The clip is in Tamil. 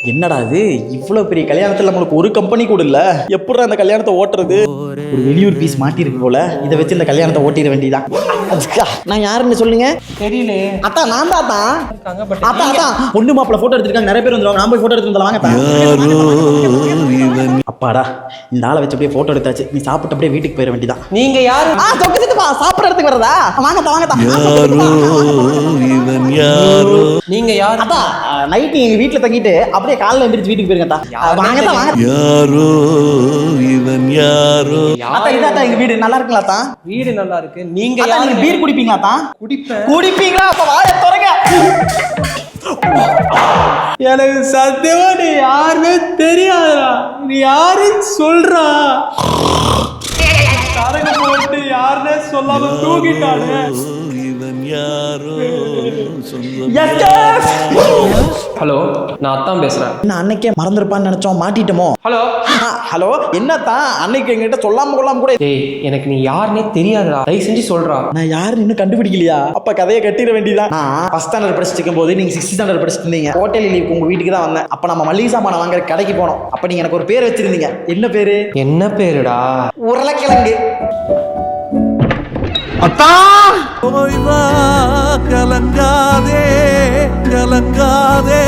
என்னடா இது இவ்வளவு பெரிய கல்யாணத்துல நம்மளுக்கு ஒரு கம்பெனி கூட இல்ல, எப்படிடா அந்த கல்யாணத்தை ஓட்டுறது? ஒரு வெளியூர் பீஸ் மாட்டிருக்கு போல, இதை வச்சு இந்த கல்யாணத்தை ஓட்டிட வேண்டியதான். நான் யாருன்னு சொல்லுங்க. தெரியல. அத்தா நான் தான் அத்தா. அத்தா பொண்ணு மாப்பிள்ள போட்டோ எடுத்துருக்காங்க, நிறைய பேர் வந்துருவாங்க. நான் போய் போட்டோ எடுத்து வாங்க. அப்பாடா, இந்த ஆளை வச்சு அப்படியே போட்டோ எடுத்தாச்சு. நீ சாப்பிட்டு அப்படியே வீட்டுக்கு போயிட வேண்டியதான். நீங்க யாரு? சாப்பிட இடத்துக்கு வரதா? வாங்கத்தா வாங்கத்தா. நீங்க யாரு? அத்தா நைட்டு எங்க வீட்டுல தங்கிட்டு அப்படியே காலைல எந்திரிச்சு வீட்டுக்கு போயிருங்கத்தா. வாங்கத்தா வாங்க. யாரோ இவன் யாரோ. அத்தா இதாத்தா எங்க வீடு. நல்லா இருக்குங்களா? வீடு நல்லா இருக்கு. நீங்க அத்தா யாரு? நீங்க பீர் குடிப்பீங்களா? குடிப்பீங்களா? அப்ப வாயை திறங்க. எனக்கு சத்தியமா நீ யாருமே தெரியாதா? நீ யாருன்னு சொல்றா? கரங்க போட்டு யாருன்னே சொல்லாம தூக்கிட்டானே. இவன் யாரோ ஹலோ, நான் அத்தான் பேசுறேன். என்ன அன்னைக்கே மறந்துருப்பான்னு நினைச்சோம், மாட்டிட்டோமோ? ஹலோ ஹலோ, என்னத்தான் அன்னைக்கு எங்கிட்ட சொல்லாம கொள்ளாம கூட. டேய், எனக்கு நீ யாருன்னே தெரியாதுடா, தயவு செஞ்சு சொல்றா. நான் யாருன்னு இன்னும் கண்டுபிடிக்கலையா? அப்ப கதையை கட்டிட வேண்டியதான். நான் ஃபர்ஸ்ட் ஸ்டாண்டர்ட் படிச்சுட்டு இருக்கும் போது நீங்க 6th ஸ்டாண்டர்ட் படிச்சுட்டு இருந்தீங்க. ஹோட்டல் லீவுக்கு உங்க வீட்டுக்கு தான் வந்தேன். அப்ப நம்ம மளிகை சாமான வாங்குற கடைக்கு போனோம். அப்ப நீங்க எனக்கு ஒரு பேர் வச்சிருந்தீங்க. என்ன பேரு? என்ன பேருடா? உருளைக்கிழங்கு. அத்தா போய் வா, கலங்காதே கலங்காதே.